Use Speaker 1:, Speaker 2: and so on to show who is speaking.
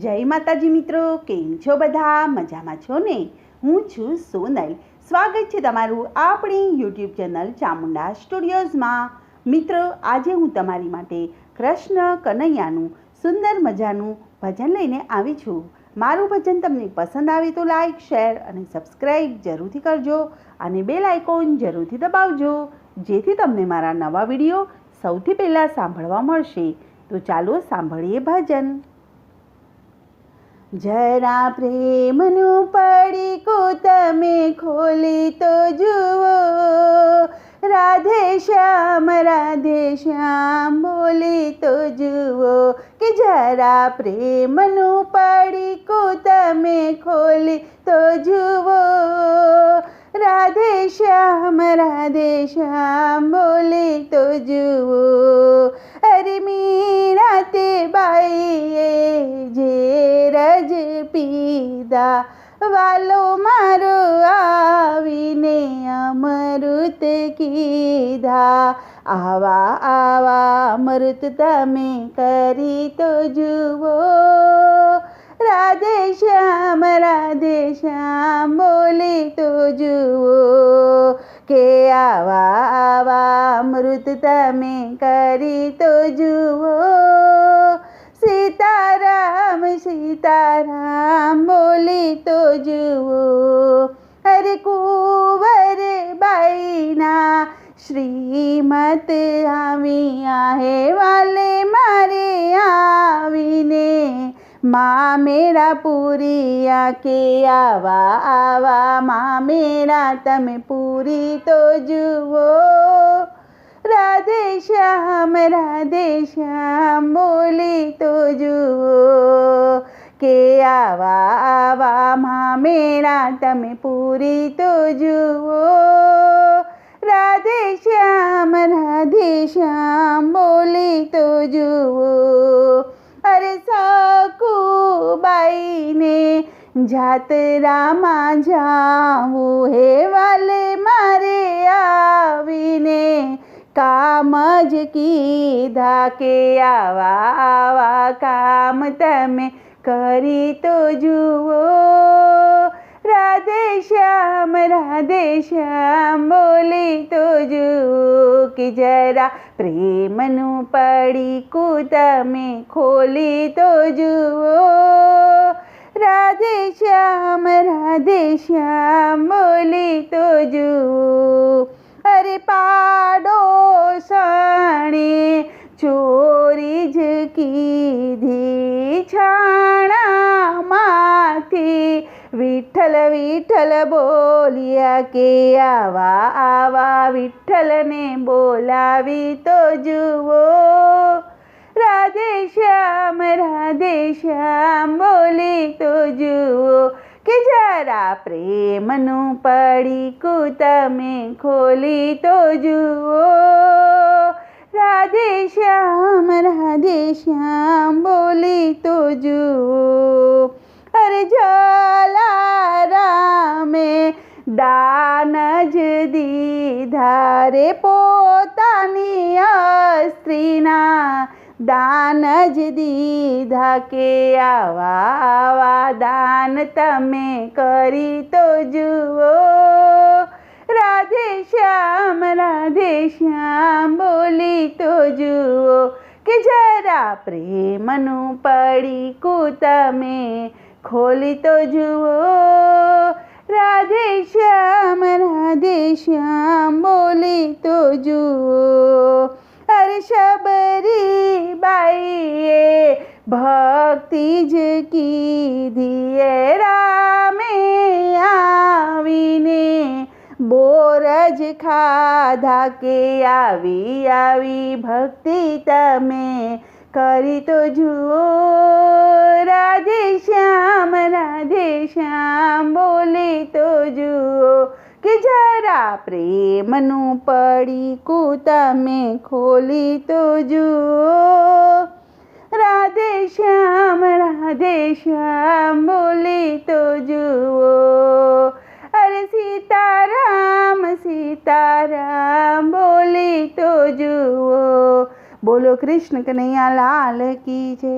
Speaker 1: જય માતાજી મિત્રો, કેમ છો બધા? મજામાં છો ને? હું છું સોનલ. સ્વાગત છે તમારું આપણી યુટ્યુબ ચેનલ ચામુંડા સ્ટુડિયોઝમાં. મિત્રો, આજે હું તમારી માટે કૃષ્ણ કનૈયાનું સુંદર મજાનું ભજન લઈને આવી છું. મારું ભજન તમને પસંદ આવે તો લાઈક, શેર અને સબસ્ક્રાઈબ જરૂરથી કરજો અને બેલ આઇકોન જરૂરથી દબાવજો, જેથી તમને મારા નવા વિડીયો સૌથી પહેલાં સાંભળવા મળશે. તો ચાલો સાંભળીએ ભજન. જરા પ્રેમનું પડીકું તમે ખોલી તો જુઓ, રાધે શ્યામ બોલી તો જુઓ. કે જરા પ્રેમનું પડીકું તમે ખોલી તો જુઓ, રાધે શ્યામ બોલી તો જુઓ. અરે મીરા તે બાઈએ ઝેર પીધા, વાલો મારો આવીને અમૃત કીધા. આવા અમૃત તમે કરી તો જુઓ, રાધે શ્યામ બોલી તો જુઓ. કે આવા અમૃત તમે કરી તો જુઓ, સીતારામ બોલી તો જુઓ. અરે કુંવર બાઈના શ્રીમત આવ્યા હે, વાલે મારે આવીને માં મેરા પૂરિયા. કે આવા માં મેરા તમે પૂરી તો જુઓ, રાધે શ્યામ બોલી તો જુઓ. કે આવા માં મેરા તમે પૂરી તો જુઓ, રાધે શ્યામ બોલી તો જુઓ. અરે સકુબાઈને જાતરામાં જાવું હે, વાલે મારે આવીને કામ જ કીધા. કે આવા કામ તમે કરી તો જુઓ, રાધે શ્યામ બોલી તો જુઓ. કે જરા પ્રેમનું પડીકું તમે ખોલી તો જુઓ, રાધે શ્યામ બોલી તો જુઓ. અરે પાડોશણે ચોરી જ કીધી, છાણામાંથી વિઠ્ઠલ બોલ્યા. કે આવા વિઠ્ઠલને બોલાવી તો જુઓ, રાધે શ્યામ બોલી તો જુઓ. કે જરા પ્રેમનું પડીકું તમે ખોલી તો જુઓ, રાધે શ્યામ બોલી તો જુઓ. અરે જલારામે દાન જ દીધા રે, પોતાની સ્ત્રીના દાન જ દીધા. કે આવા દાન તમે કરી તો જુઓ, રાધે શ્યામ બોલી તો જુઓ. કે જરા પ્રેમનું પડીકું તમે ખોલી તો જુઓ, રાધે શ્યામ બોલી તો જુઓ. અરે શબરી બાઈએ ભક્તિ જ કીધી, રામે આવીને બોર જ ખાધા. કે આવી ભક્તિ તમે કરી તો જુઓ, રાધે શ્યામ બોલી તો જુઓ. કે જરા પ્રેમનું પડીકું તમે ખોલી તો જુઓ, રાધે શ્યામ બોલી તો જુઓ. અરે સીતારામ બોલી તો જુઓ. બોલો કૃષ્ણ કનૈયા લાલ કી જય.